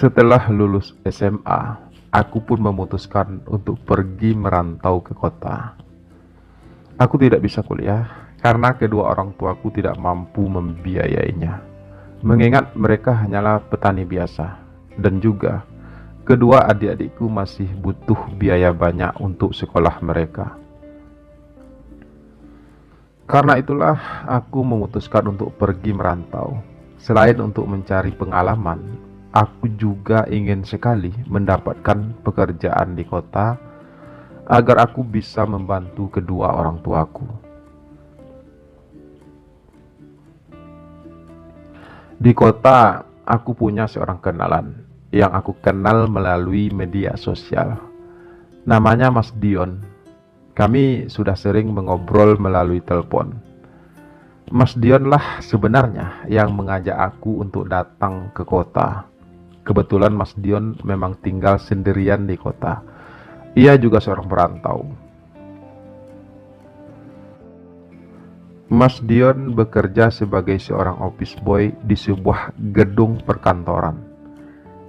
Setelah lulus SMA, aku pun memutuskan untuk pergi merantau ke kota. Aku tidak bisa kuliah karena kedua orang tuaku tidak mampu membiayainya. Mengingat mereka hanyalah petani biasa, dan juga kedua adik-adikku masih butuh biaya banyak untuk sekolah mereka. Karena itulah aku memutuskan untuk pergi merantau. Selain untuk mencari pengalaman, aku juga ingin sekali mendapatkan pekerjaan di kota agar aku bisa membantu kedua orang tuaku. Di kota, aku punya seorang kenalan yang aku kenal melalui media sosial. Namanya Mas Dion. Kami sudah sering mengobrol melalui telepon. Mas Dion lah sebenarnya yang mengajak aku untuk datang ke kota. Kebetulan Mas Dion memang tinggal sendirian di kota. Ia juga seorang perantau. Mas Dion bekerja sebagai seorang office boy di sebuah gedung perkantoran.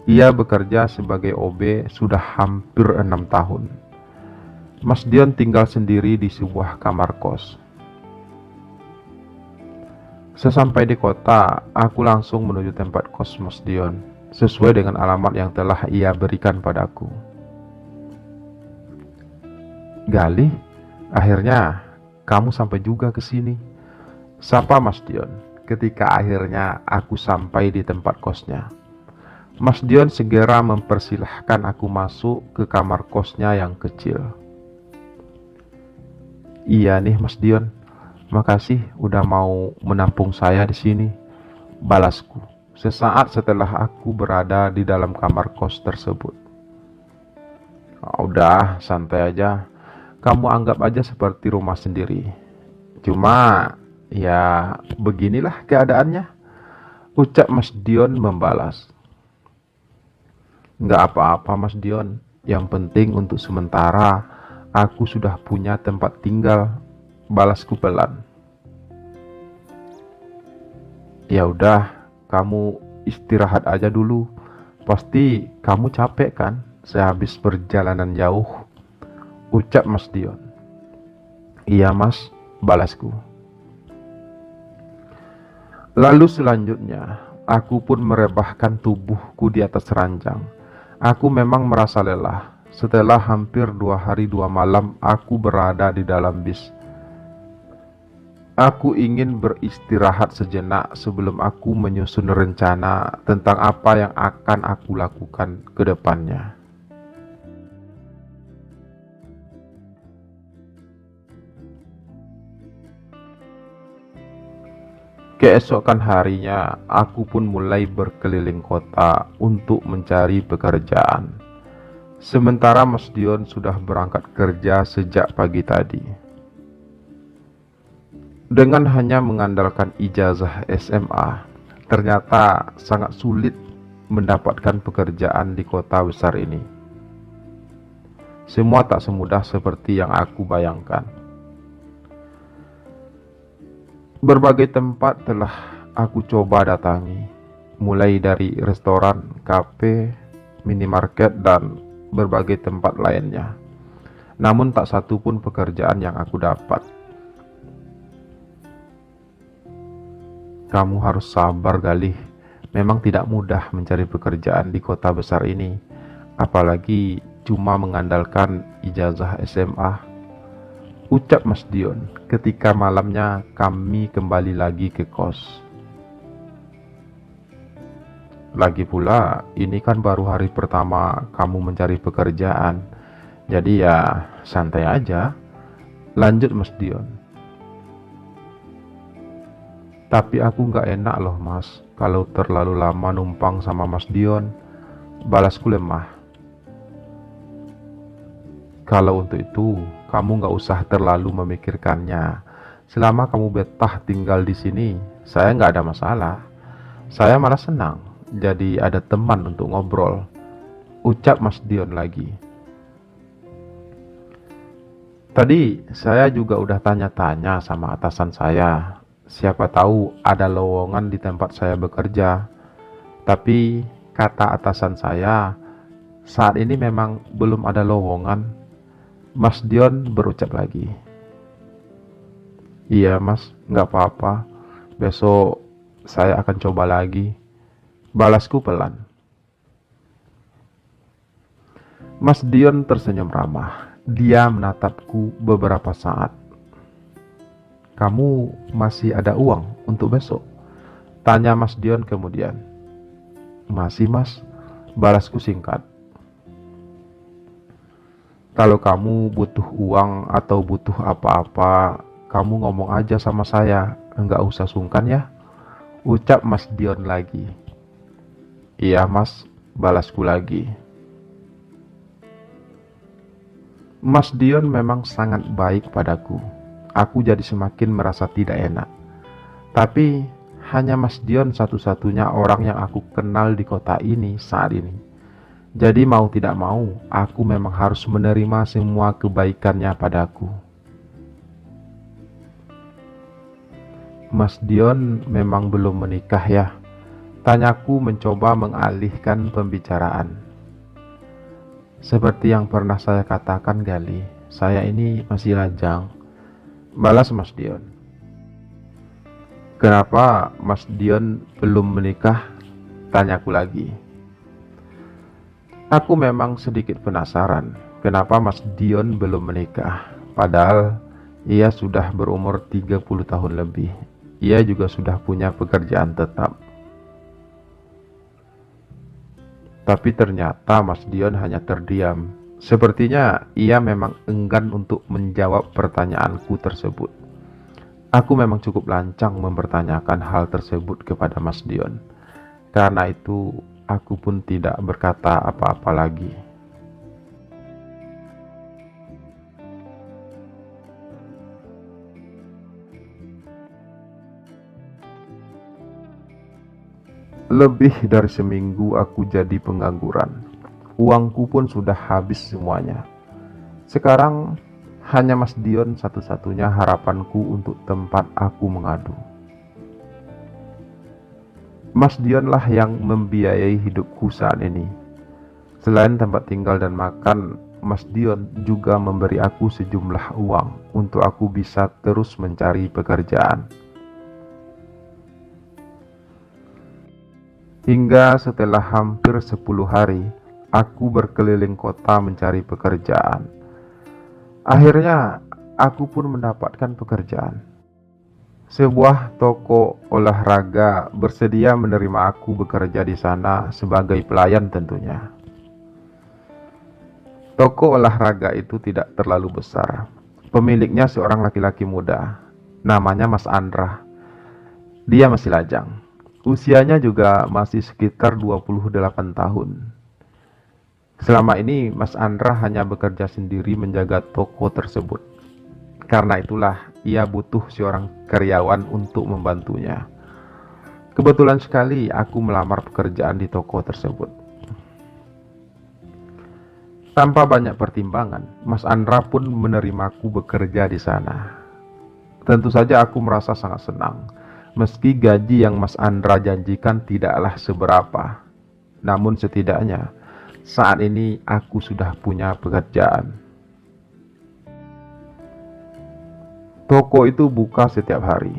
Ia bekerja sebagai OB sudah hampir 6 tahun. Mas Dion tinggal sendiri di sebuah kamar kos. Sesampai di kota, aku langsung menuju tempat kos Mas Dion, sesuai dengan alamat yang telah ia berikan padaku. Galih, akhirnya kamu sampai juga ke sini, sapa Mas Dion ketika akhirnya aku sampai di tempat kosnya. Mas Dion segera mempersilahkan aku masuk ke kamar kosnya yang kecil. Iya nih Mas Dion, makasih udah mau menampung saya di sini, balasku sesaat setelah aku berada di dalam kamar kos tersebut. Udah, santai aja. Kamu anggap aja seperti rumah sendiri. Cuma, ya beginilah keadaannya, ucap Mas Dion membalas. Nggak apa-apa Mas Dion, yang penting untuk sementara aku sudah punya tempat tinggal, balasku pelan. Ya udah, kamu istirahat aja dulu. Pasti kamu capek kan sehabis perjalanan jauh, ucap Mas Dion. Iya Mas, balasku. Lalu selanjutnya, aku pun merebahkan tubuhku di atas ranjang. Aku memang merasa lelah. Setelah hampir 2 hari 2 malam aku berada di dalam bis. Aku ingin beristirahat sejenak sebelum aku menyusun rencana tentang apa yang akan aku lakukan ke depannya. Keesokan harinya, aku pun mulai berkeliling kota untuk mencari pekerjaan. Sementara Mas Dion sudah berangkat kerja sejak pagi tadi. Dengan hanya mengandalkan ijazah SMA, ternyata sangat sulit mendapatkan pekerjaan di kota besar ini. Semua tak semudah seperti yang aku bayangkan. Berbagai tempat telah aku coba datangi, mulai dari restoran, kafe, minimarket, dan berbagai tempat lainnya. Namun tak satu pun pekerjaan yang aku dapat. Kamu harus sabar Galih, memang tidak mudah mencari pekerjaan di kota besar ini, apalagi cuma mengandalkan ijazah SMA, ucap Mas Dion ketika malamnya kami kembali lagi ke kos. Lagi pula, ini kan baru hari pertama kamu mencari pekerjaan, jadi ya santai aja, lanjut Mas Dion. Tapi aku gak enak loh Mas, kalau terlalu lama numpang sama Mas Dion, balasku lemah. Kalau untuk itu, kamu gak usah terlalu memikirkannya. Selama kamu betah tinggal di sini, saya gak ada masalah. Saya malah senang jadi ada teman untuk ngobrol, ucap Mas Dion lagi. Tadi saya juga udah tanya-tanya sama atasan saya, siapa tahu ada lowongan di tempat saya bekerja. Tapi kata atasan saya, saat ini memang belum ada lowongan. Mas Dion berucap lagi. Iya mas, nggak apa-apa. Besok saya akan coba lagi. Balasku pelan. Mas Dion tersenyum ramah. Dia menatapku beberapa saat. Kamu masih ada uang untuk besok? Tanya Mas Dion kemudian. Masih mas, balasku singkat. Kalau kamu butuh uang atau butuh apa-apa, kamu ngomong aja sama saya, enggak usah sungkan ya. Ucap Mas Dion lagi. Iya mas, balasku lagi. Mas Dion memang sangat baik padaku. Aku jadi semakin merasa tidak enak. Tapi hanya Mas Dion satu-satunya orang yang aku kenal di kota ini saat ini. Jadi mau tidak mau, aku memang harus menerima semua kebaikannya padaku. Mas Dion memang belum menikah ya? Tanyaku mencoba mengalihkan pembicaraan. Seperti yang pernah saya katakan Gali, saya ini masih lajang. Balas Mas Dion. Kenapa Mas Dion belum menikah? Tanyaku lagi. Aku memang sedikit penasaran, kenapa Mas Dion belum menikah. Padahal ia sudah berumur 30 tahun lebih. Ia juga sudah punya pekerjaan tetap. Tapi ternyata Mas Dion hanya terdiam. Sepertinya ia memang enggan untuk menjawab pertanyaanku tersebut. Aku memang cukup lancang mempertanyakan hal tersebut kepada Mas Dion. Karena itu, aku pun tidak berkata apa-apa lagi. Lebih dari seminggu aku jadi pengangguran. Uangku pun sudah habis semuanya. Sekarang hanya Mas Dion satu-satunya harapanku untuk tempat aku mengadu. Mas Dion lah yang membiayai hidupku saat ini. Selain tempat tinggal dan makan, Mas Dion juga memberi aku sejumlah uang untuk aku bisa terus mencari pekerjaan. Hingga setelah hampir 10 hari, aku berkeliling kota mencari pekerjaan. Akhirnya, aku pun mendapatkan pekerjaan. Sebuah toko olahraga bersedia menerima aku bekerja di sana sebagai pelayan tentunya. Toko olahraga itu tidak terlalu besar. Pemiliknya seorang laki-laki muda, namanya Mas Andra. Dia masih lajang. Usianya juga masih sekitar 28 tahun. Selama ini Mas Andra hanya bekerja sendiri menjaga toko tersebut. Karena itulah ia butuh seorang karyawan untuk membantunya. Kebetulan sekali aku melamar pekerjaan di toko tersebut. Tanpa banyak pertimbangan, Mas Andra pun menerimaku bekerja di sana. Tentu saja aku merasa sangat senang. Meski gaji yang Mas Andra janjikan tidaklah seberapa, namun setidaknya saat ini aku sudah punya pekerjaan. Toko itu buka setiap hari,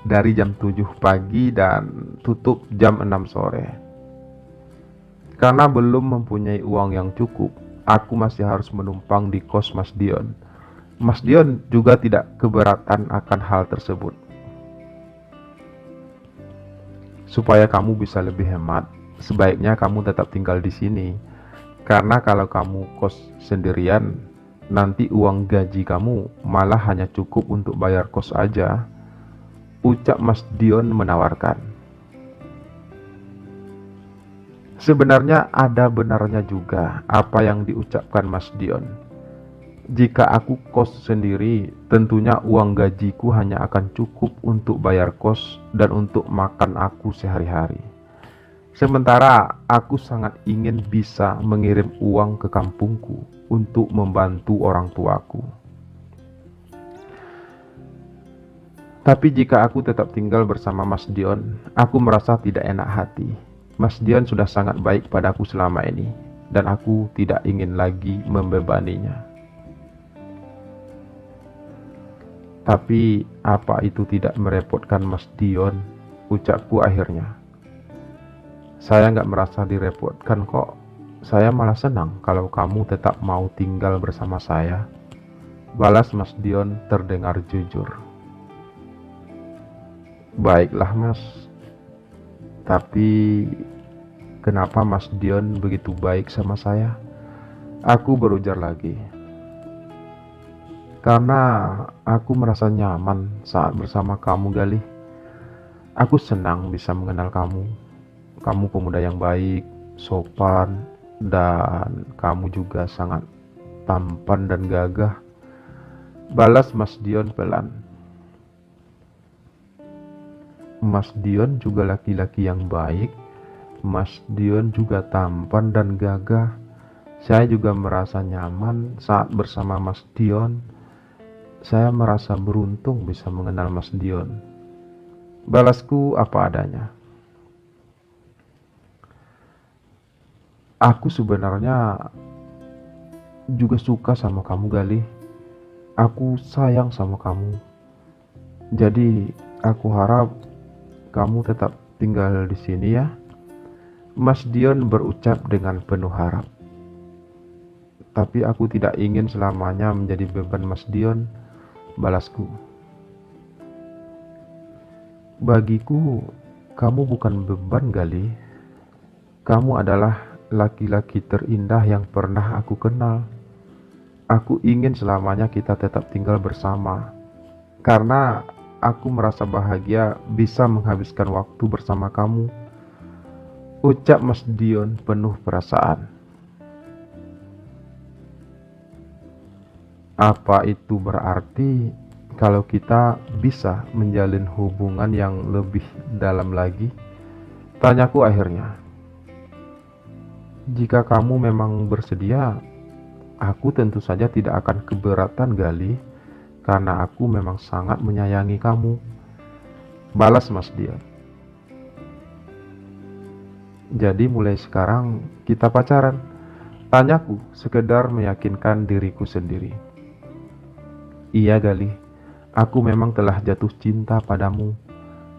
dari jam 7 pagi dan tutup jam 6 sore. Karena belum mempunyai uang yang cukup, aku masih harus menumpang di kos Mas Dion. Mas Dion juga tidak keberatan akan hal tersebut. Supaya kamu bisa lebih hemat, sebaiknya kamu tetap tinggal di sini. Karena kalau kamu kos sendirian, nanti uang gaji kamu malah hanya cukup untuk bayar kos aja, ucap Mas Dion menawarkan. Sebenarnya ada benarnya juga apa yang diucapkan Mas Dion. Jika aku kos sendiri, tentunya uang gajiku hanya akan cukup untuk bayar kos dan untuk makan aku sehari-hari. Sementara aku sangat ingin bisa mengirim uang ke kampungku untuk membantu orang tuaku. Tapi jika aku tetap tinggal bersama Mas Dion, aku merasa tidak enak hati. Mas Dion sudah sangat baik padaku selama ini, dan aku tidak ingin lagi membebaninya. Tapi apa itu tidak merepotkan Mas Dion? Ucapku akhirnya. Saya nggak merasa direpotkan kok. Saya malah senang kalau kamu tetap mau tinggal bersama saya. Balas Mas Dion terdengar jujur. Baiklah Mas, tapi kenapa Mas Dion begitu baik sama saya? Aku berujar lagi. Karena aku merasa nyaman saat bersama kamu, Galih. Aku senang bisa mengenal kamu. Kamu pemuda yang baik, sopan, dan kamu juga sangat tampan dan gagah. Balas Mas Dion pelan. Mas Dion juga laki-laki yang baik. Mas Dion juga tampan dan gagah. Saya juga merasa nyaman saat bersama Mas Dion. Saya merasa beruntung bisa mengenal Mas Dion. Balasku apa adanya. Aku sebenarnya juga suka sama kamu, Galih. Aku sayang sama kamu. Jadi, aku harap kamu tetap tinggal di sini ya. Mas Dion berucap dengan penuh harap. Tapi aku tidak ingin selamanya menjadi beban Mas Dion, balasku. Bagiku, kamu bukan beban, Galih. Kamu adalah laki-laki terindah yang pernah aku kenal. Aku ingin selamanya kita tetap tinggal bersama. Karena aku merasa bahagia bisa menghabiskan waktu bersama kamu. Ucap Mas Dion penuh perasaan. Apa itu berarti kalau kita bisa menjalin hubungan yang lebih dalam lagi? Tanyaku akhirnya. Jika kamu memang bersedia, aku tentu saja tidak akan keberatan, Galih, karena aku memang sangat menyayangi kamu. Balas Mas Dion. Jadi mulai sekarang kita pacaran? Tanyaku sekedar meyakinkan diriku sendiri. Iya, Galih, aku memang telah jatuh cinta padamu.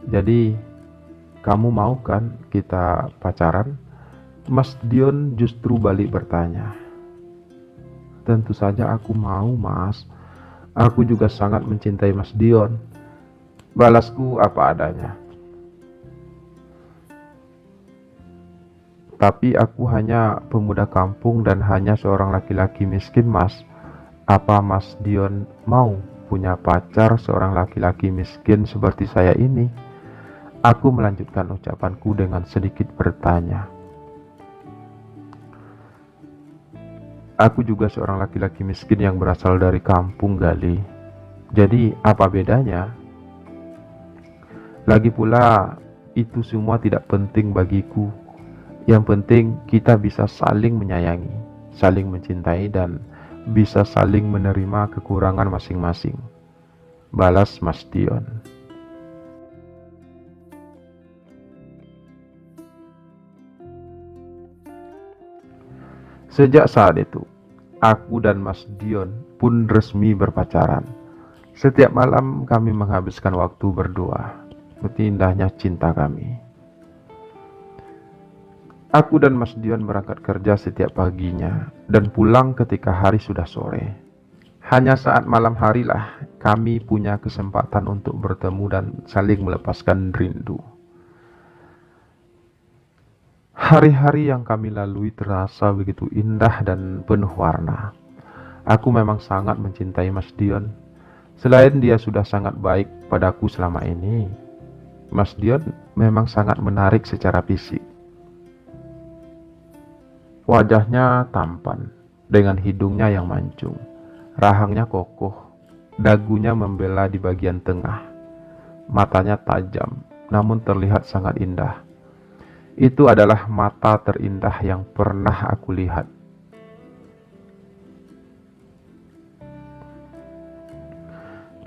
Jadi, kamu mau kan kita pacaran? Mas Dion justru balik bertanya. Tentu saja aku mau, Mas. Aku juga sangat mencintai Mas Dion. Balasku apa adanya. Tapi aku hanya pemuda kampung dan hanya seorang laki-laki miskin, Mas. Apa Mas Dion mau punya pacar seorang laki-laki miskin seperti saya ini? Aku melanjutkan ucapanku dengan sedikit bertanya. Aku juga seorang laki-laki miskin yang berasal dari kampung, Galih. Jadi apa bedanya? Lagi pula itu semua tidak penting bagiku. Yang penting kita bisa saling menyayangi, saling mencintai, dan bisa saling menerima kekurangan masing-masing. Balas Mas Dion. Sejak saat itu, aku dan Mas Dion pun resmi berpacaran. Setiap malam kami menghabiskan waktu berdua. Betapa indahnya cinta kami. Aku dan Mas Dion berangkat kerja setiap paginya dan pulang ketika hari sudah sore. Hanya saat malam harilah kami punya kesempatan untuk bertemu dan saling melepaskan rindu. Hari-hari yang kami lalui terasa begitu indah dan penuh warna. Aku memang sangat mencintai Mas Dion. Selain dia sudah sangat baik padaku selama ini, Mas Dion memang sangat menarik secara fisik. Wajahnya tampan, dengan hidungnya yang mancung, rahangnya kokoh, dagunya membela di bagian tengah, matanya tajam, namun terlihat sangat indah. Itu adalah mata terindah yang pernah aku lihat.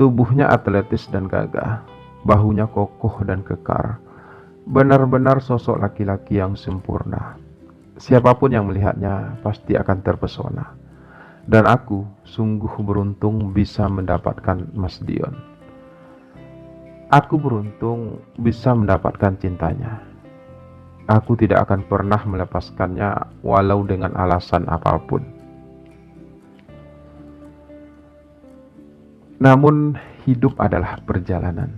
Tubuhnya atletis dan gagah, bahunya kokoh dan kekar, Benar-benar sosok laki-laki yang sempurna. Siapapun yang melihatnya pasti akan terpesona. Dan aku sungguh beruntung bisa mendapatkan Mas Dion. Aku beruntung bisa mendapatkan cintanya. Aku tidak akan pernah melepaskannya walau dengan alasan apapun. Namun hidup adalah perjalanan.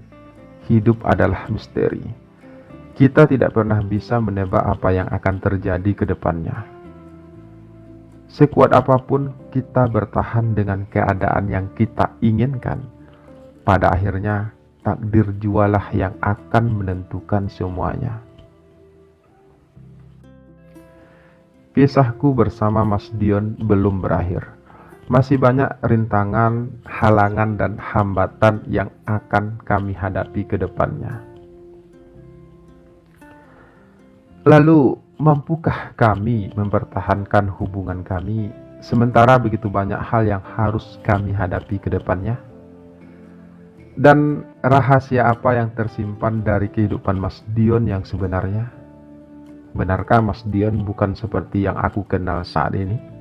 Hidup adalah misteri. Kita tidak pernah bisa menebak apa yang akan terjadi ke depannya. Sekuat apapun kita bertahan dengan keadaan yang kita inginkan, pada akhirnya takdir jualah yang akan menentukan semuanya. Kisahku bersama Mas Dion belum berakhir. Masih banyak rintangan, halangan, dan hambatan yang akan kami hadapi ke depannya. Lalu, mampukah kami mempertahankan hubungan kami sementara begitu banyak hal yang harus kami hadapi ke depannya? Dan rahasia apa yang tersimpan dari kehidupan Mas Dion yang sebenarnya? Benarkah Mas Dion bukan seperti yang aku kenal saat ini?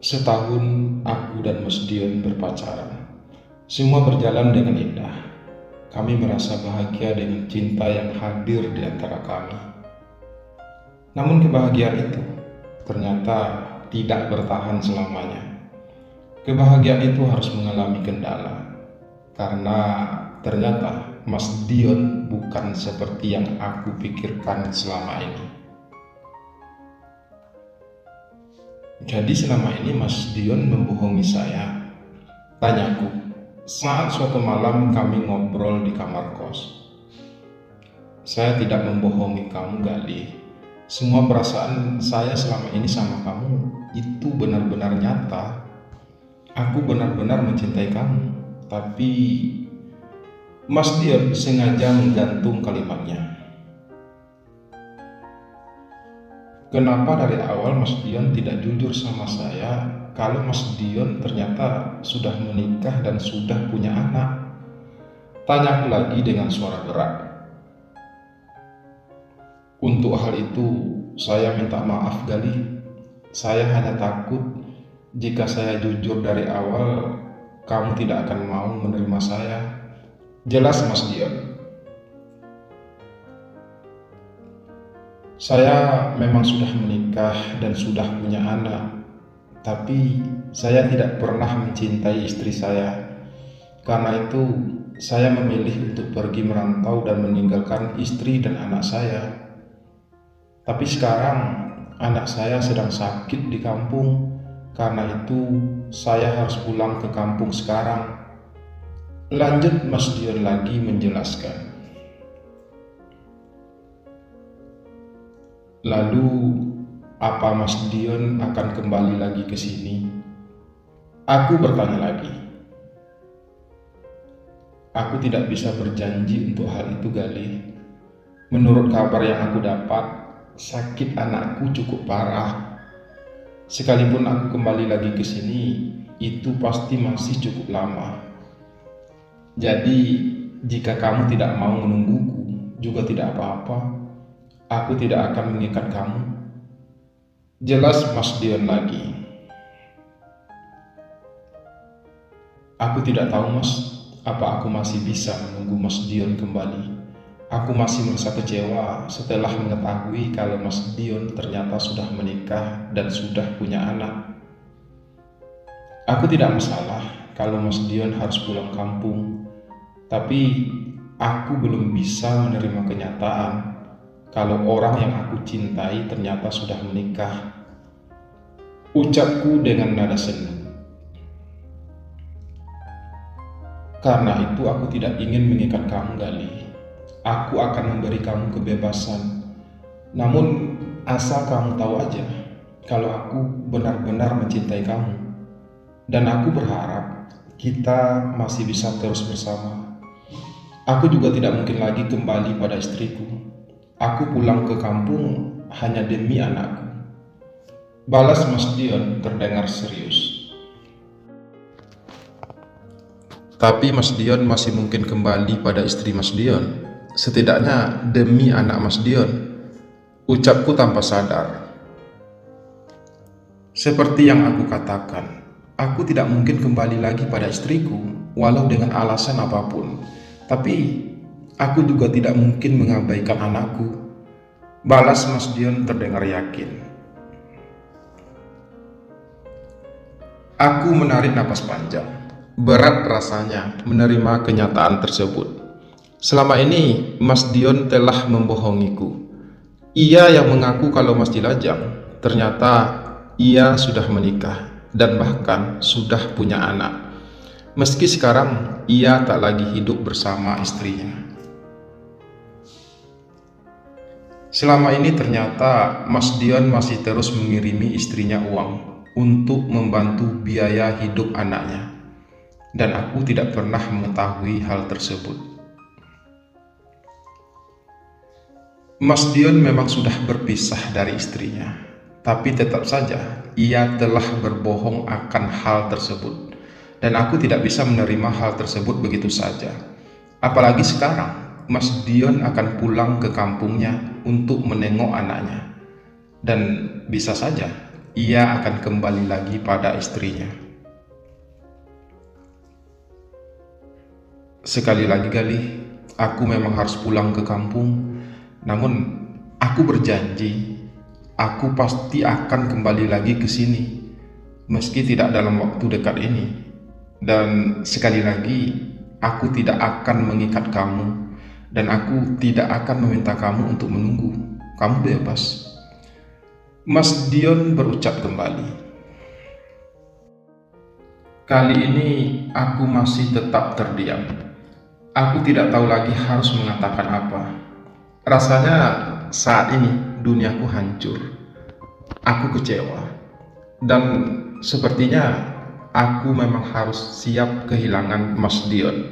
Setahun aku dan Mas Dion berpacaran. Semua berjalan dengan indah. Kami merasa bahagia dengan cinta yang hadir di antara kami. Namun kebahagiaan itu ternyata tidak bertahan selamanya. Kebahagiaan itu harus mengalami kendala. Karena ternyata Mas Dion bukan seperti yang aku pikirkan selama ini. Jadi selama ini Mas Dion membohongi saya. Tanyaku, saat suatu malam kami ngobrol di kamar kos. Saya tidak membohongi kamu, Galih. Semua perasaan saya selama ini sama kamu itu benar-benar nyata. Aku benar-benar mencintai kamu. Tapi Mas Dion sengaja menggantung kalimatnya. Kenapa dari awal Mas Dion tidak jujur sama saya kalau Mas Dion ternyata sudah menikah dan sudah punya anak? Tanyaku lagi dengan suara berat. Untuk hal itu saya minta maaf, Galih. Saya hanya takut jika saya jujur dari awal kamu tidak akan mau menerima saya. Jelas Mas Dion. Saya memang sudah menikah dan sudah punya anak, tapi saya tidak pernah mencintai istri saya. Karena itu, saya memilih untuk pergi merantau dan meninggalkan istri dan anak saya. Tapi sekarang, anak saya sedang sakit di kampung. Karena itu, saya harus pulang ke kampung sekarang. Lanjut Mas Dion lagi menjelaskan. Lalu, apa Mas Dion akan kembali lagi ke sini? Aku bertanya lagi. Aku tidak bisa berjanji untuk hal itu, Galih. Menurut kabar yang aku dapat, sakit anakku cukup parah. Sekalipun aku kembali lagi ke sini, itu pasti masih cukup lama. Jadi, jika kamu tidak mau menungguku, juga tidak apa-apa. Aku tidak akan mengikat kamu. Jelas Mas Dion lagi. Aku tidak tahu, Mas, apa aku masih bisa menunggu Mas Dion kembali. Aku masih merasa kecewa setelah mengetahui kalau Mas Dion ternyata sudah menikah dan sudah punya anak. Aku tidak masalah kalau Mas Dion harus pulang kampung, tapi aku belum bisa menerima kenyataan kalau orang yang aku cintai ternyata sudah menikah. Ucapku dengan nada sendu. Karena itu aku tidak ingin mengikat kamu, Galih. Aku akan memberi kamu kebebasan. Namun asal kamu tahu aja kalau aku benar-benar mencintai kamu. Dan aku berharap kita masih bisa terus bersama. Aku juga tidak mungkin lagi kembali pada istriku. Aku pulang ke kampung hanya demi anakku. Balas Mas Dion terdengar serius. Tapi Mas Dion masih mungkin kembali pada istri Mas Dion. Setidaknya demi anak Mas Dion, ucapku tanpa sadar. Seperti yang aku katakan, aku tidak mungkin kembali lagi pada istriku, walau dengan alasan apapun. Tapi, aku juga tidak mungkin mengabaikan anakku. Balas Mas Dion terdengar yakin. Aku menarik napas panjang. Berat rasanya menerima kenyataan tersebut. Selama ini, Mas Dion telah membohongiku. Ia yang mengaku kalau Mas Dilajang, ternyata ia sudah menikah dan bahkan sudah punya anak. Meski sekarang ia tak lagi hidup bersama istrinya. Selama ini ternyata Mas Dion masih terus mengirimi istrinya uang untuk membantu biaya hidup anaknya, dan aku tidak pernah mengetahui hal tersebut. Mas Dion memang sudah berpisah dari istrinya, tapi tetap saja ia telah berbohong akan hal tersebut, dan aku tidak bisa menerima hal tersebut begitu saja. Apalagi sekarang Mas Dion akan pulang ke kampungnya untuk menengok anaknya, dan bisa saja ia akan kembali lagi pada istrinya. Sekali lagi Galih, aku memang harus pulang ke kampung, namun aku berjanji aku pasti akan kembali lagi ke sini, meski tidak dalam waktu dekat ini. Dan sekali lagi, aku tidak akan mengikat kamu, dan aku tidak akan meminta kamu untuk menunggu. Kamu bebas. Mas Dion berucap kembali. Kali ini aku masih tetap terdiam. Aku tidak tahu lagi harus mengatakan apa. Rasanya saat ini duniaku hancur. Aku kecewa. Dan sepertinya aku memang harus siap kehilangan Mas Dion.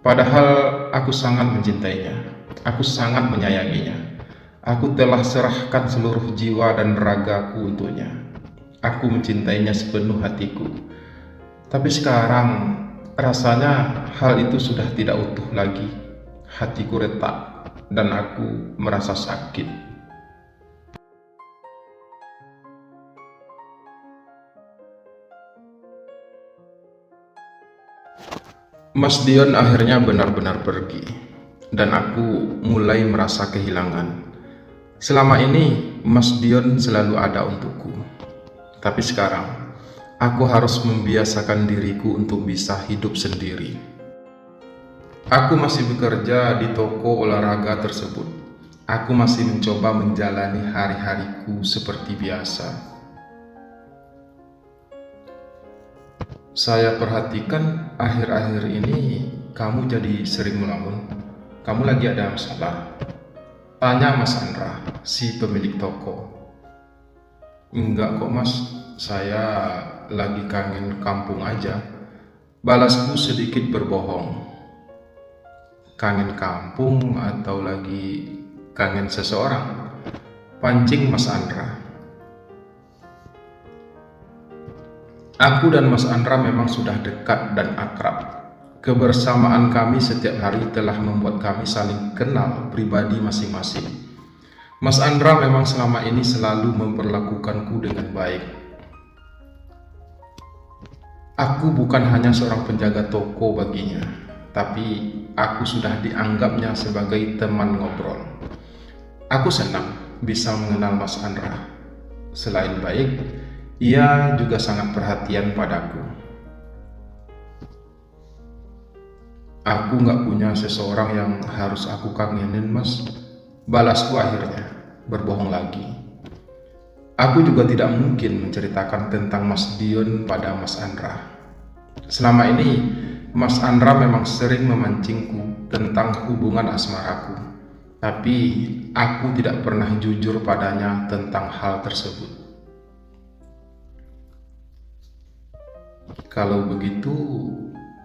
Padahal aku sangat mencintainya. Aku sangat menyayanginya. Aku telah serahkan seluruh jiwa dan ragaku untuknya. Aku mencintainya sepenuh hatiku. Tapi sekarang rasanya hal itu sudah tidak utuh lagi. Hatiku retak dan aku merasa sakit. Mas Dion akhirnya benar-benar pergi, dan aku mulai merasa kehilangan. Selama ini Mas Dion selalu ada untukku, tapi sekarang aku harus membiasakan diriku untuk bisa hidup sendiri. Aku masih bekerja di toko olahraga tersebut. Aku masih mencoba menjalani hari-hariku seperti biasa. Saya perhatikan akhir-akhir ini kamu jadi sering melamun. Kamu lagi ada masalah? Tanya Mas Andra, si pemilik toko. Enggak kok Mas, saya lagi kangen kampung aja. Balasku sedikit berbohong. Kangen kampung atau lagi kangen seseorang? Pancing Mas Andra. Aku dan Mas Andra memang sudah dekat dan akrab. Kebersamaan kami setiap hari telah membuat kami saling kenal pribadi masing-masing. Mas Andra memang selama ini selalu memperlakukanku dengan baik. Aku bukan hanya seorang penjaga toko baginya, tapi aku sudah dianggapnya sebagai teman ngobrol. Aku senang bisa mengenal Mas Andra. Selain baik, ia juga sangat perhatian padaku. Aku gak punya seseorang yang harus aku kangenin Mas. Balasku akhirnya, berbohong lagi. Aku juga tidak mungkin menceritakan tentang Mas Dion pada Mas Andra. Selama ini, Mas Andra memang sering memancingku tentang hubungan asmaraku. Tapi aku tidak pernah jujur padanya tentang hal tersebut. Kalau begitu,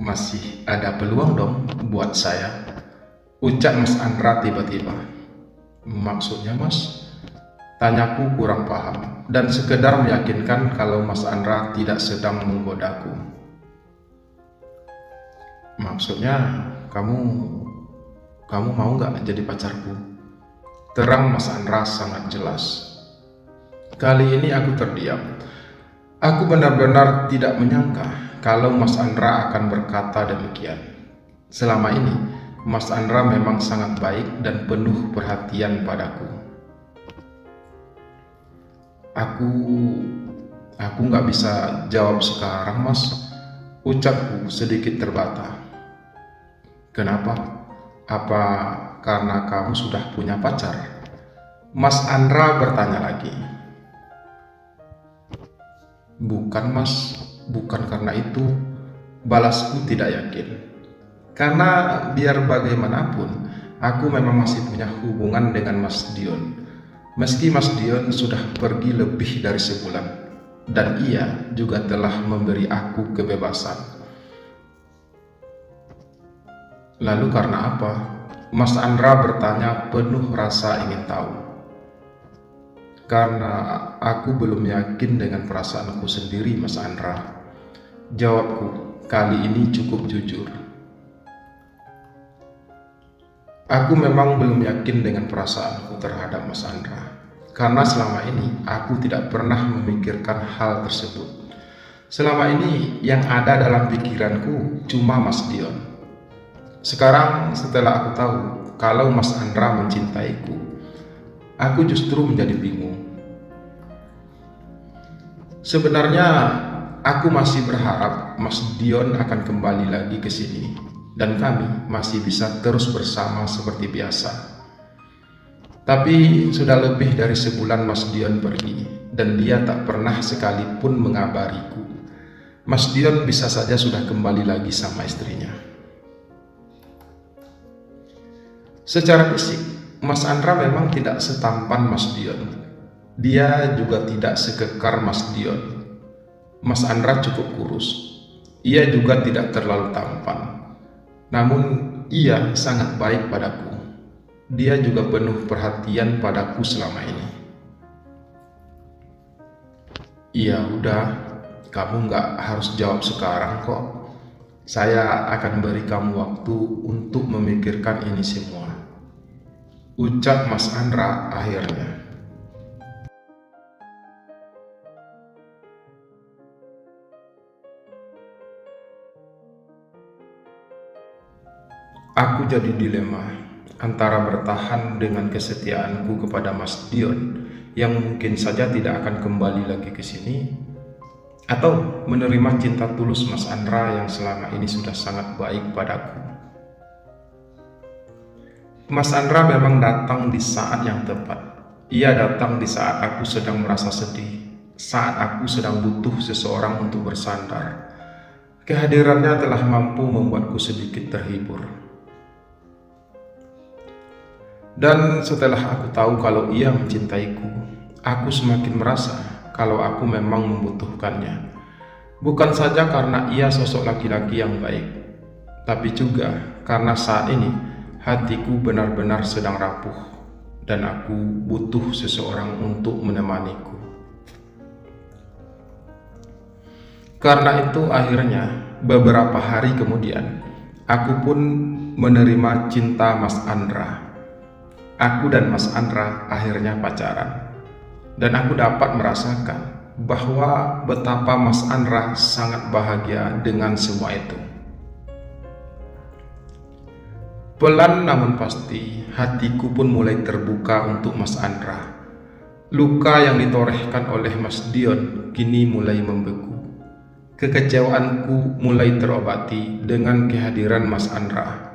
masih ada peluang dong buat saya, ucap Mas Andra tiba-tiba. Maksudnya Mas? Tanyaku kurang paham dan sekedar meyakinkan kalau Mas Andra tidak sedang menggodaku. Maksudnya, kamu mau nggak jadi pacarku? Terang Mas Andra sangat jelas. Kali ini aku terdiam. Aku benar-benar tidak menyangka kalau Mas Andra akan berkata demikian. Selama ini, Mas Andra memang sangat baik dan penuh perhatian padaku. Aku nggak bisa jawab sekarang, Mas. Ucapku sedikit terbata. Kenapa? Apa karena kamu sudah punya pacar? Mas Andra bertanya lagi. Bukan, Mas. Bukan karena itu. Balasku tidak yakin. Karena biar bagaimanapun, aku memang masih punya hubungan dengan Mas Dion. Meski Mas Dion sudah pergi lebih dari sebulan, dan ia juga telah memberi aku kebebasan. Lalu karena apa? Mas Andra bertanya penuh rasa ingin tahu. Karena aku belum yakin dengan perasaanku sendiri, Mas Andra. Jawabku kali ini cukup jujur. Aku memang belum yakin dengan perasaanku terhadap Mas Andra, karena selama ini aku tidak pernah memikirkan hal tersebut. Selama ini yang ada dalam pikiranku cuma Mas Dion. Sekarang setelah aku tahu kalau Mas Andra mencintaiku, aku justru menjadi bingung. Sebenarnya aku masih berharap Mas Dion akan kembali lagi ke sini dan kami masih bisa terus bersama seperti biasa. Tapi sudah lebih dari sebulan Mas Dion pergi dan dia tak pernah sekalipun mengabariku. Mas Dion bisa saja sudah kembali lagi sama istrinya. Secara fisik, Mas Andra memang tidak setampan Mas Dion. Dia juga tidak sekekar Mas Dion. Mas Andra cukup kurus. Ia juga tidak terlalu tampan. Namun ia sangat baik padaku. Dia juga penuh perhatian padaku selama ini. Ya udah, kamu nggak harus jawab sekarang kok. Saya akan beri kamu waktu untuk memikirkan ini semua, ucap Mas Andra akhirnya. Aku jadi dilema antara bertahan dengan kesetiaanku kepada Mas Dion yang mungkin saja tidak akan kembali lagi ke sini, atau menerima cinta tulus Mas Andra yang selama ini sudah sangat baik padaku. Mas Andra memang datang di saat yang tepat. Ia datang di saat aku sedang merasa sedih, saat aku sedang butuh seseorang untuk bersandar. Kehadirannya telah mampu membuatku sedikit terhibur. Dan setelah aku tahu kalau ia mencintaiku, aku semakin merasa kalau aku memang membutuhkannya. Bukan saja karena ia sosok laki-laki yang baik, tapi juga karena saat ini hatiku benar-benar sedang rapuh dan aku butuh seseorang untuk menemaniku. Karena itu akhirnya beberapa hari kemudian aku pun menerima cinta Mas Andra. Aku dan Mas Andra akhirnya pacaran, dan aku dapat merasakan bahwa betapa Mas Andra sangat bahagia dengan semua itu. Pelan namun pasti, hatiku pun mulai terbuka untuk Mas Andra. Luka yang ditorehkan oleh Mas Dion kini mulai membeku. Kekecewaanku mulai terobati dengan kehadiran Mas Andra.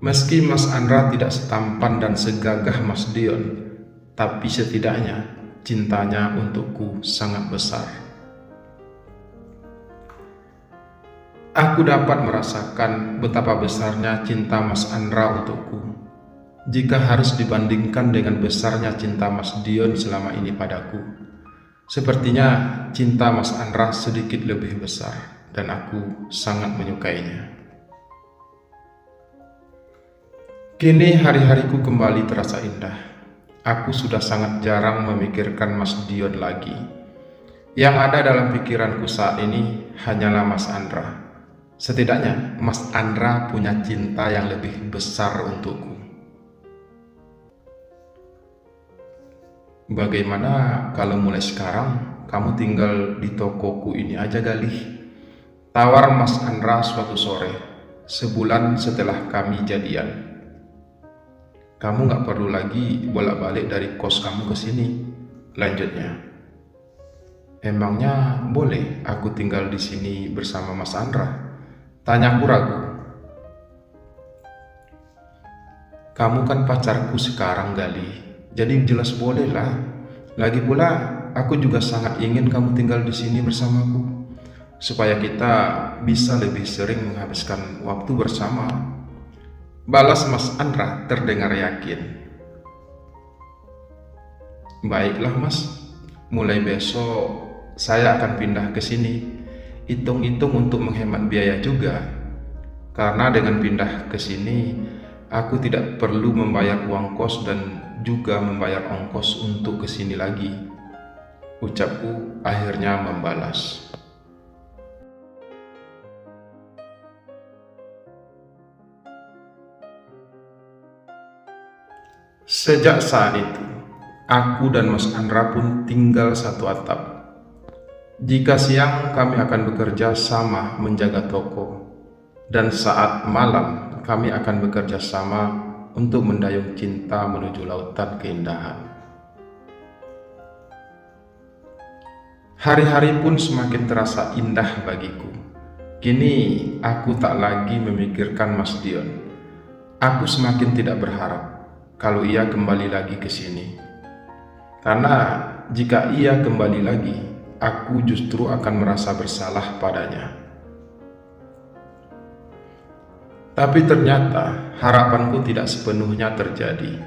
Meski Mas Andra tidak setampan dan segagah Mas Dion, tapi setidaknya cintanya untukku sangat besar. Aku dapat merasakan betapa besarnya cinta Mas Andra untukku. Jika harus dibandingkan dengan besarnya cinta Mas Dion selama ini padaku, sepertinya cinta Mas Andra sedikit lebih besar dan aku sangat menyukainya. Kini hari-hariku kembali terasa indah. Aku sudah sangat jarang memikirkan Mas Dion lagi. Yang ada dalam pikiranku saat ini hanyalah Mas Andra. Setidaknya Mas Andra punya cinta yang lebih besar untukku. Bagaimana kalau mulai sekarang kamu tinggal di tokoku ini aja, Galih? Tawar Mas Andra suatu sore, sebulan setelah kami jadian. Kamu gak perlu lagi bolak-balik dari kos kamu ke sini. Lanjutnya, emangnya boleh aku tinggal di sini bersama Mas Andra? Tanyaku ragu. Kamu kan pacarku sekarang, Galih. Jadi jelas boleh lah. Lagi pula, aku juga sangat ingin kamu tinggal di sini bersamaku, supaya kita bisa lebih sering menghabiskan waktu bersama. Balas Mas Andra terdengar yakin. Baiklah Mas, mulai besok saya akan pindah ke sini. Hitung-hitung untuk menghemat biaya juga. Karena dengan pindah ke sini, aku tidak perlu membayar uang kos dan juga membayar ongkos untuk ke sini lagi. Ucapku akhirnya membalas. Sejak saat itu, aku dan Mas Andra pun tinggal satu atap. Jika siang kami akan bekerja sama menjaga toko, dan saat malam kami akan bekerja sama untuk mendayung cinta menuju lautan keindahan. Hari-hari pun semakin terasa indah bagiku. Kini aku tak lagi memikirkan Mas Dion. Aku semakin tidak berharap kalau ia kembali lagi ke sini. Karena jika ia kembali lagi, aku justru akan merasa bersalah padanya. Tapi ternyata harapanku tidak sepenuhnya terjadi.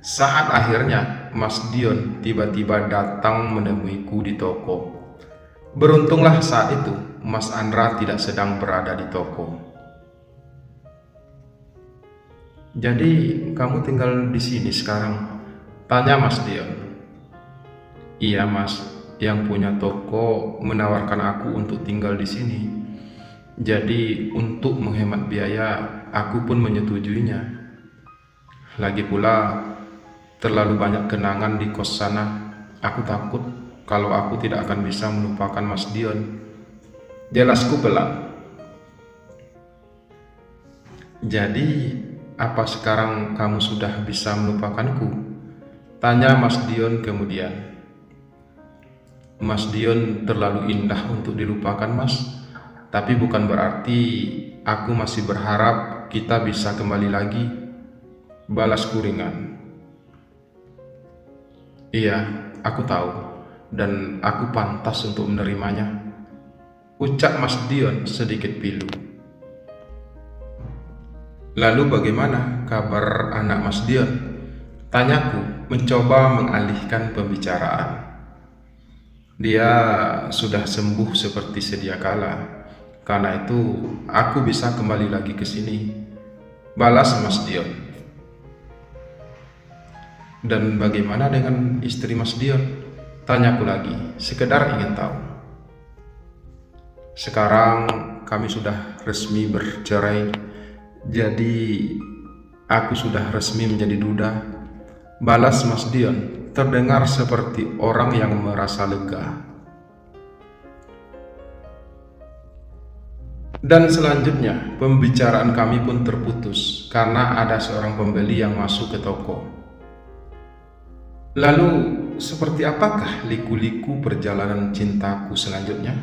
Saat akhirnya Mas Dion tiba-tiba datang menemuiku di toko. Beruntunglah saat itu Mas Andra tidak sedang berada di toko. Jadi kamu tinggal di sini sekarang? Tanya Mas Dion. Iya Mas, yang punya toko menawarkan aku untuk tinggal di sini. Jadi untuk menghemat biaya, aku pun menyetujuinya. Lagi pula, terlalu banyak kenangan di kos sana. Aku takut kalau aku tidak akan bisa melupakan Mas Dion. Jelasku pelan. Jadi, apa sekarang kamu sudah bisa melupakanku? Tanya Mas Dion kemudian. Mas Dion terlalu indah untuk dilupakan, Mas. Tapi bukan berarti aku masih berharap kita bisa kembali lagi. Balasku ringan. Iya, aku tahu. Dan aku pantas untuk menerimanya. Ucap Mas Dion sedikit pilu. Lalu bagaimana kabar anak Mas Dion? Tanyaku mencoba mengalihkan pembicaraan. Dia sudah sembuh seperti sedia kala. Karena itu aku bisa kembali lagi ke sini. Balas Mas Dion. Dan bagaimana dengan istri Mas Dion? Tanyaku lagi, sekedar ingin tahu. Sekarang kami sudah resmi bercerai. Jadi aku sudah resmi menjadi duda. Balas Mas Dion, terdengar seperti orang yang merasa lega. Dan selanjutnya pembicaraan kami pun terputus karena ada seorang pembeli yang masuk ke toko. Lalu seperti apakah liku-liku perjalanan cintaku selanjutnya?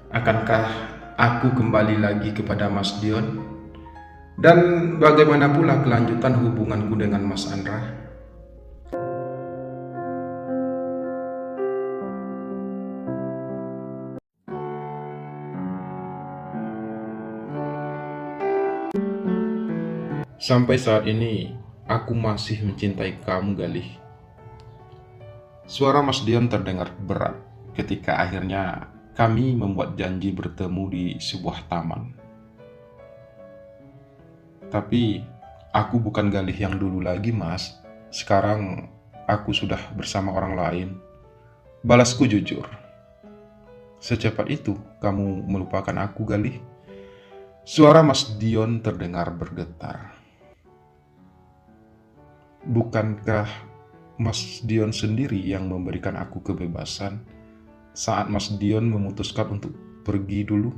Akankah aku kembali lagi kepada Mas Dion? Dan bagaimana pula kelanjutan hubunganku dengan Mas Andra? Sampai saat ini, aku masih mencintai kamu, Galih. Suara Mas Dion terdengar berat ketika akhirnya kami membuat janji bertemu di sebuah taman. Tapi, aku bukan Galih yang dulu lagi, Mas. Sekarang, aku sudah bersama orang lain. Balasku jujur. Secepat itu kamu melupakan aku, Galih? Suara Mas Dion terdengar bergetar. Bukankah Mas Dion sendiri yang memberikan aku kebebasan saat Mas Dion memutuskan untuk pergi dulu?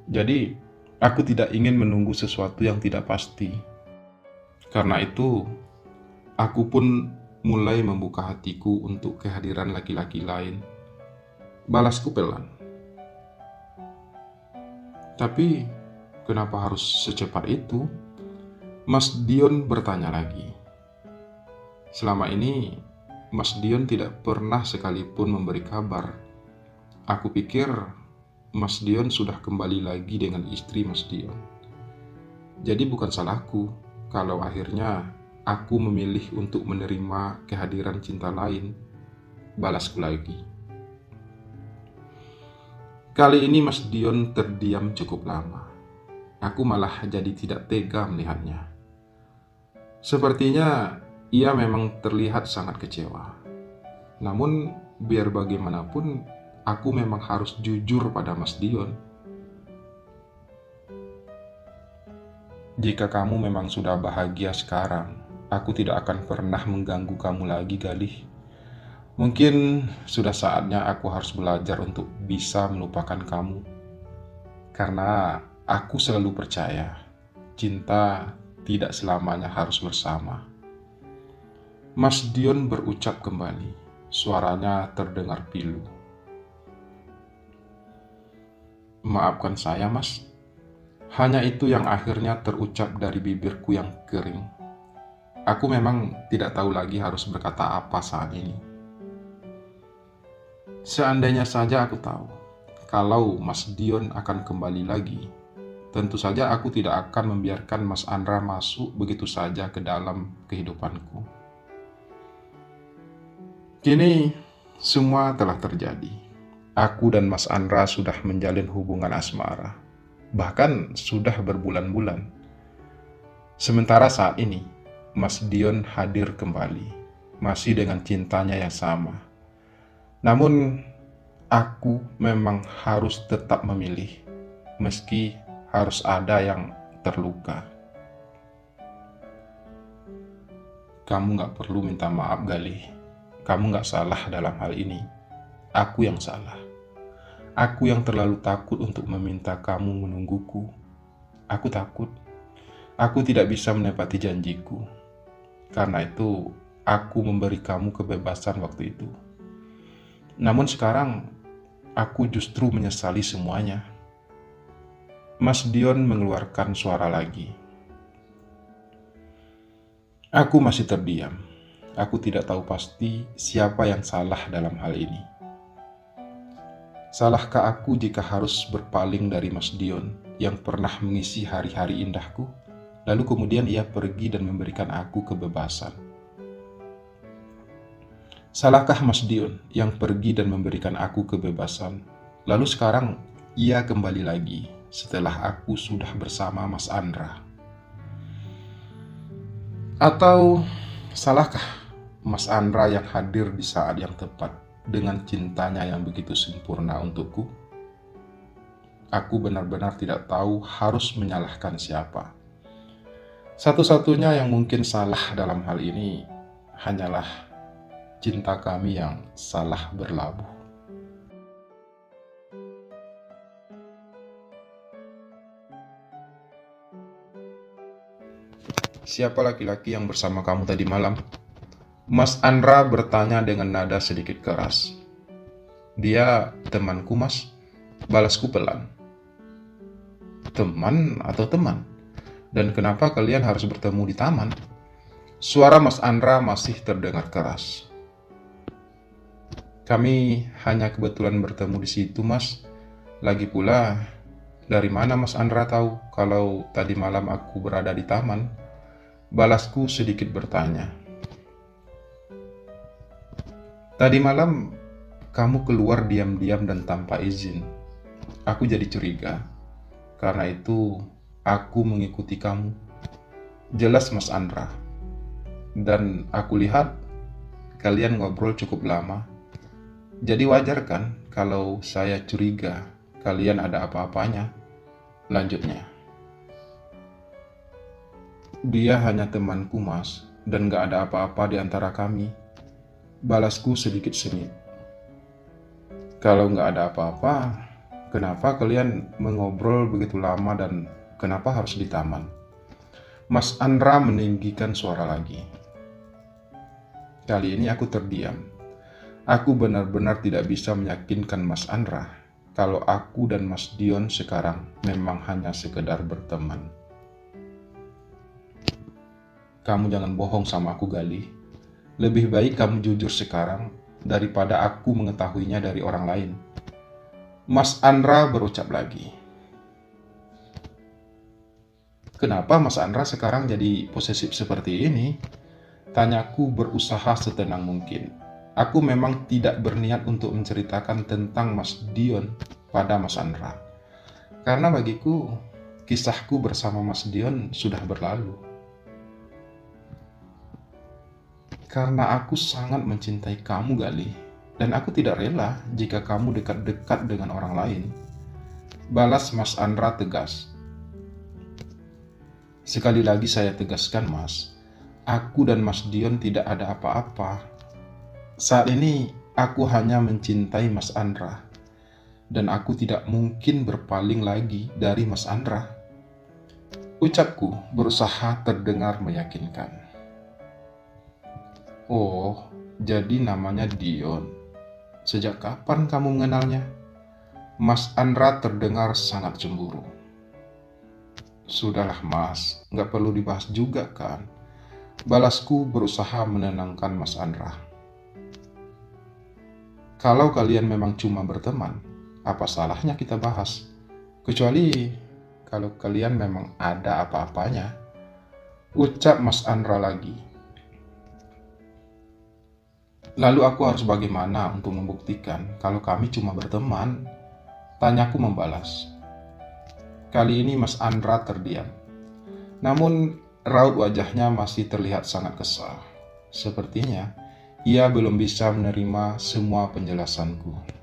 Jadi, aku tidak ingin menunggu sesuatu yang tidak pasti. Karena itu, aku pun mulai membuka hatiku untuk kehadiran laki-laki lain. Balasku pelan. Tapi, kenapa harus secepat itu? Mas Dion bertanya lagi. Selama ini, Mas Dion tidak pernah sekalipun memberi kabar. Aku pikir Mas Dion sudah kembali lagi dengan istri Mas Dion. Jadi bukan salahku kalau akhirnya aku memilih untuk menerima kehadiran cinta lain. Balasku lagi. Kali ini Mas Dion terdiam cukup lama. Aku malah jadi tidak tega melihatnya. Sepertinya ia memang terlihat sangat kecewa. Namun, biar bagaimanapun, aku memang harus jujur pada Mas Dion. Jika kamu memang sudah bahagia sekarang, aku tidak akan pernah mengganggu kamu lagi, Galih. Mungkin sudah saatnya aku harus belajar untuk bisa melupakan kamu. Karena aku selalu percaya, cinta tidak selamanya harus bersama. Mas Dion berucap kembali, suaranya terdengar pilu. Maafkan saya, Mas. Hanya itu yang akhirnya terucap dari bibirku yang kering. Aku memang tidak tahu lagi harus berkata apa saat ini. Seandainya saja aku tahu, kalau Mas Dion akan kembali lagi, tentu saja aku tidak akan membiarkan Mas Andra masuk begitu saja ke dalam kehidupanku. Kini, semua telah terjadi. Aku dan Mas Andra sudah menjalin hubungan asmara. Bahkan sudah berbulan-bulan. Sementara saat ini, Mas Dion hadir kembali. Masih dengan cintanya yang sama. Namun, aku memang harus tetap memilih. Meski harus ada yang terluka. Kamu gak perlu minta maaf, Galih. Kamu gak salah dalam hal ini. Aku yang salah. Aku yang terlalu takut untuk meminta kamu menungguku. Aku takut. Aku tidak bisa menepati janjiku. Karena itu, aku memberi kamu kebebasan waktu itu. Namun sekarang, aku justru menyesali semuanya. Mas Dion mengeluarkan suara lagi. Aku masih terdiam. Aku tidak tahu pasti siapa yang salah dalam hal ini. Salahkah aku jika harus berpaling dari Mas Dion yang pernah mengisi hari-hari indahku, lalu kemudian ia pergi dan memberikan aku kebebasan? Salahkah Mas Dion yang pergi dan memberikan aku kebebasan, lalu sekarang ia kembali lagi setelah aku sudah bersama Mas Andra? Atau salahkah Mas Andra yang hadir di saat yang tepat dengan cintanya yang begitu sempurna untukku? Aku benar-benar tidak tahu harus menyalahkan siapa. Satu-satunya yang mungkin salah dalam hal ini hanyalah cinta kami yang salah berlabuh. Siapa laki-laki yang bersama kamu tadi malam? Mas Andra bertanya dengan nada sedikit keras. Dia temanku, Mas. Balasku pelan. Teman atau teman? Dan kenapa kalian harus bertemu di taman? Suara Mas Andra masih terdengar keras. Kami hanya kebetulan bertemu di situ, Mas. Lagi pula, dari mana Mas Andra tahu kalau tadi malam aku berada di taman? Balasku sedikit bertanya. Tadi malam, kamu keluar diam-diam dan tanpa izin. Aku jadi curiga. Karena itu, aku mengikuti kamu. Jelas Mas Andra. Dan aku lihat, kalian ngobrol cukup lama. Jadi wajar kan kalau saya curiga kalian ada apa-apanya? Lanjutnya. Dia hanya temanku, Mas, dan gak ada apa-apa di antara kami. Balasku sedikit sengit. Kalau gak ada apa-apa, kenapa kalian mengobrol begitu lama dan kenapa harus di taman? Mas Andra meninggikan suara lagi. Kali ini aku terdiam. Aku benar-benar tidak bisa meyakinkan Mas Andra kalau aku dan Mas Dion sekarang memang hanya sekedar berteman. Kamu jangan bohong sama aku, Galih. Lebih baik kamu jujur sekarang daripada aku mengetahuinya dari orang lain. Mas Andra berucap lagi. Kenapa Mas Andra sekarang jadi posesif seperti ini? Tanyaku berusaha setenang mungkin. Aku memang tidak berniat untuk menceritakan tentang Mas Dion pada Mas Andra. Karena bagiku, kisahku bersama Mas Dion sudah berlalu. Karena aku sangat mencintai kamu, Galih, dan aku tidak rela jika kamu dekat-dekat dengan orang lain. Balas Mas Andra tegas. Sekali lagi saya tegaskan, Mas, aku dan Mas Dion tidak ada apa-apa. Saat ini aku hanya mencintai Mas Andra, dan aku tidak mungkin berpaling lagi dari Mas Andra. Ucapku berusaha terdengar meyakinkan. Oh, jadi namanya Dion. Sejak kapan kamu mengenalnya? Mas Andra terdengar sangat cemburu. Sudahlah, Mas, nggak perlu dibahas juga kan? Balasku berusaha menenangkan Mas Andra. Kalau kalian memang cuma berteman, apa salahnya kita bahas? Kecuali kalau kalian memang ada apa-apanya. Ucap Mas Andra lagi. Lalu aku harus bagaimana untuk membuktikan kalau kami cuma berteman? Tanyaku membalas. Kali ini Mas Andra terdiam. Namun raut wajahnya masih terlihat sangat kesal. Sepertinya ia belum bisa menerima semua penjelasanku.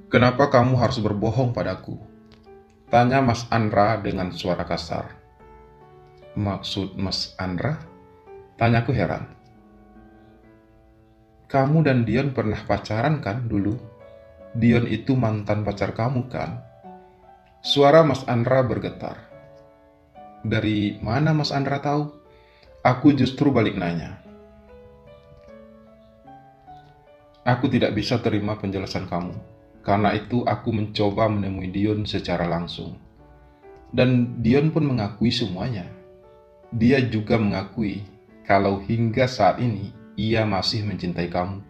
Kenapa kamu harus berbohong padaku? Tanya Mas Andra dengan suara kasar. Maksud Mas Andra? Tanyaku heran. Kamu dan Dion pernah pacaran kan dulu? Dion itu mantan pacar kamu kan? Suara Mas Andra bergetar. Dari mana Mas Andra tahu? Aku justru balik nanya. Aku tidak bisa terima penjelasan kamu. Karena itu aku mencoba menemui Dion secara langsung. Dan Dion pun mengakui semuanya. Dia juga mengakui kalau hingga saat ini ia masih mencintai kamu.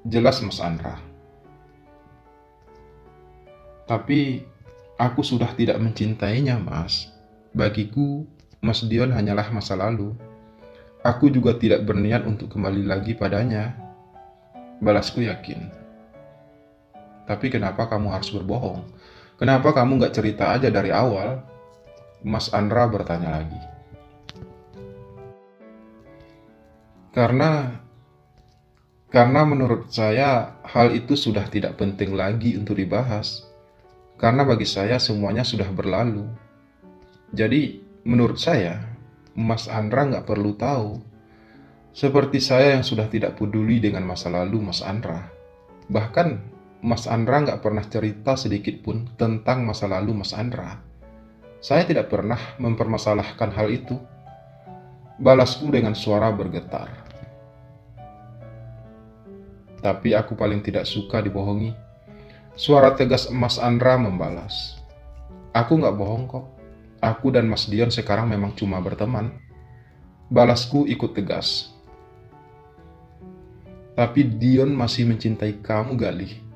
Jelas Mas Andra. Tapi aku sudah tidak mencintainya, Mas. Bagiku, Mas Dion hanyalah masa lalu. Aku juga tidak berniat untuk kembali lagi padanya. Balasku yakin. Tapi kenapa kamu harus berbohong? Kenapa kamu gak cerita aja dari awal? Mas Andra bertanya lagi. Karena menurut saya hal itu sudah tidak penting lagi untuk dibahas. Karena bagi saya semuanya sudah berlalu. Jadi menurut saya Mas Andra gak perlu tahu. Seperti saya yang sudah tidak peduli dengan masa lalu Mas Andra. Bahkan Mas Andra nggak pernah cerita sedikit pun tentang masa lalu Mas Andra. Saya tidak pernah mempermasalahkan hal itu. Balasku dengan suara bergetar. Tapi aku paling tidak suka dibohongi. Suara tegas Mas Andra membalas. Aku nggak bohong kok. Aku dan Mas Dion sekarang memang cuma berteman. Balasku ikut tegas. Tapi Dion masih mencintai kamu, Galih.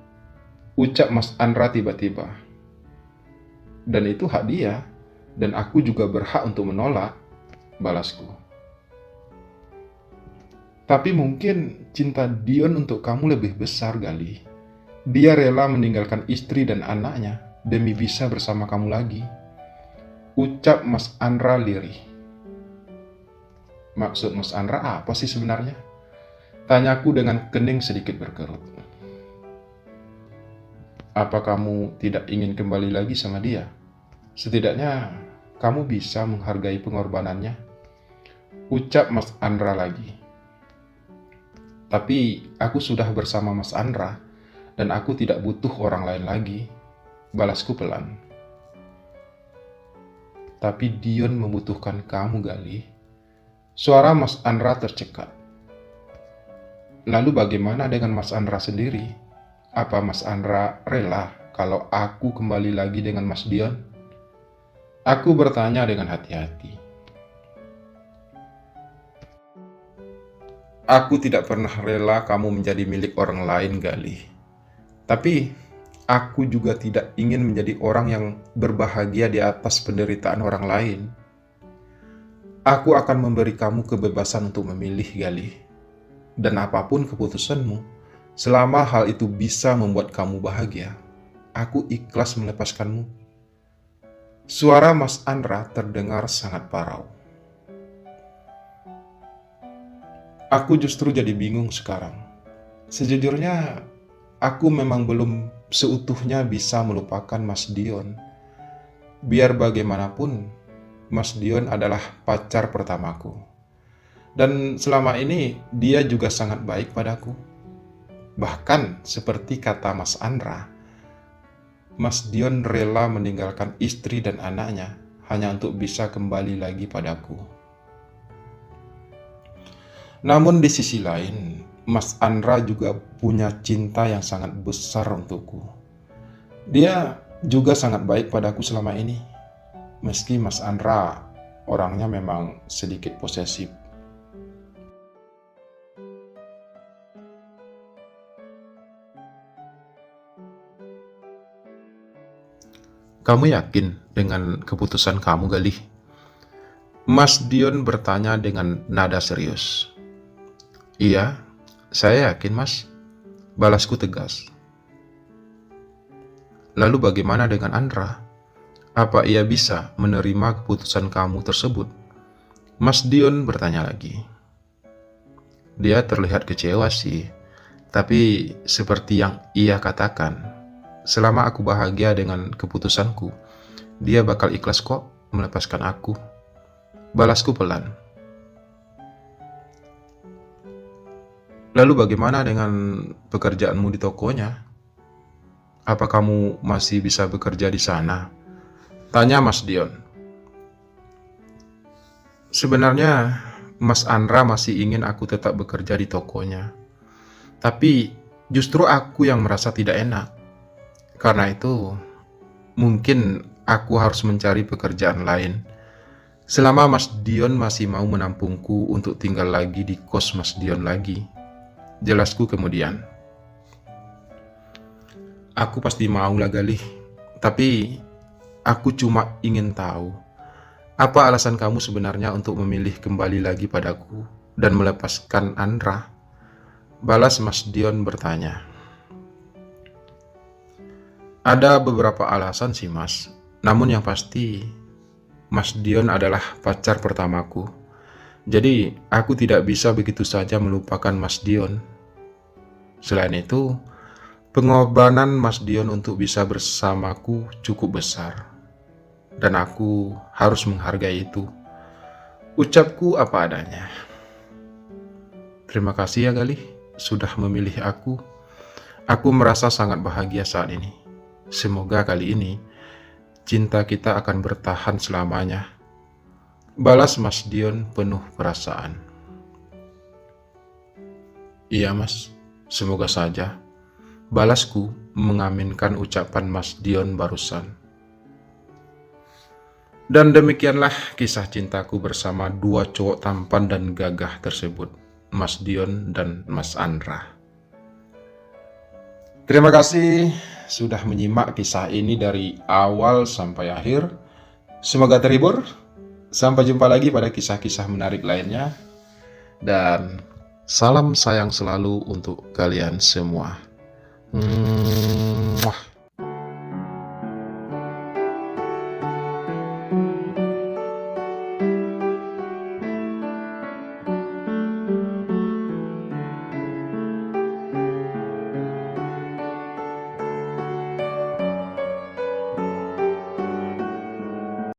Ucap Mas Andra tiba-tiba. Dan itu hak dia, dan aku juga berhak untuk menolak, balasku. Tapi mungkin cinta Dion untuk kamu lebih besar, Galih. Dia rela meninggalkan istri dan anaknya demi bisa bersama kamu lagi. Ucap Mas Andra lirih. Maksud Mas Andra apa sih sebenarnya? Tanyaku dengan kening sedikit berkerut. Apa kamu tidak ingin kembali lagi sama dia? Setidaknya kamu bisa menghargai pengorbanannya. Ucap Mas Andra lagi. Tapi aku sudah bersama Mas Andra dan aku tidak butuh orang lain lagi. Balasku pelan. Tapi Dion membutuhkan kamu, Galih. Suara Mas Andra tercekat. Lalu bagaimana dengan Mas Andra sendiri? Apa Mas Andra rela kalau aku kembali lagi dengan Mas Dion? Aku bertanya dengan hati-hati. Aku tidak pernah rela kamu menjadi milik orang lain, Galih. Tapi aku juga tidak ingin menjadi orang yang berbahagia di atas penderitaan orang lain. Aku akan memberi kamu kebebasan untuk memilih, Galih. Dan apapun keputusanmu, selama hal itu bisa membuat kamu bahagia, aku ikhlas melepaskanmu. Suara Mas Andra terdengar sangat parau. Aku justru jadi bingung sekarang. Sejujurnya, aku memang belum seutuhnya bisa melupakan Mas Dion. Biar bagaimanapun, Mas Dion adalah pacar pertamaku. Dan selama ini, dia juga sangat baik padaku. Bahkan seperti kata Mas Andra, Mas Dion rela meninggalkan istri dan anaknya hanya untuk bisa kembali lagi padaku. Namun di sisi lain, Mas Andra juga punya cinta yang sangat besar untukku. Dia juga sangat baik padaku selama ini. Meski Mas Andra orangnya memang sedikit posesif. Kamu yakin dengan keputusan kamu, Galih? Mas Dion bertanya dengan nada serius. Iya, saya yakin, Mas. Balasku tegas. Lalu bagaimana dengan Andra? Apa ia bisa menerima keputusan kamu tersebut? Mas Dion bertanya lagi. Dia terlihat kecewa sih, tapi seperti yang ia katakan, selama aku bahagia dengan keputusanku, dia bakal ikhlas kok melepaskan aku. Balasku pelan. Lalu bagaimana dengan pekerjaanmu di tokonya? Apa kamu masih bisa bekerja di sana? Tanya Mas Dion. Sebenarnya Mas Andra masih ingin aku tetap bekerja di tokonya. Tapi justru aku yang merasa tidak enak. Karena itu, mungkin aku harus mencari pekerjaan lain. Selama Mas Dion masih mau menampungku untuk tinggal lagi di kos Mas Dion lagi. Jelasku kemudian. Aku pasti mau lah, Galih. Tapi aku cuma ingin tahu, apa alasan kamu sebenarnya untuk memilih kembali lagi padaku dan melepaskan Andra? Balas Mas Dion bertanya. Ada beberapa alasan sih, Mas. Namun yang pasti, Mas Dion adalah pacar pertamaku. Jadi, aku tidak bisa begitu saja melupakan Mas Dion. Selain itu, pengorbanan Mas Dion untuk bisa bersamaku cukup besar. Dan aku harus menghargai itu. Ucapku apa adanya. Terima kasih ya, Galih, sudah memilih aku. Aku merasa sangat bahagia saat ini. Semoga kali ini cinta kita akan bertahan selamanya. Balas Mas Dion penuh perasaan. Iya, Mas, semoga saja. Balasku mengaminkan ucapan Mas Dion barusan. Dan demikianlah kisah cintaku bersama dua cowok tampan dan gagah tersebut, Mas Dion dan Mas Andra. Terima kasih sudah menyimak kisah ini dari awal sampai akhir. Semoga terhibur. Sampai jumpa lagi pada kisah-kisah menarik lainnya. Dan salam sayang selalu untuk kalian semua. Wah.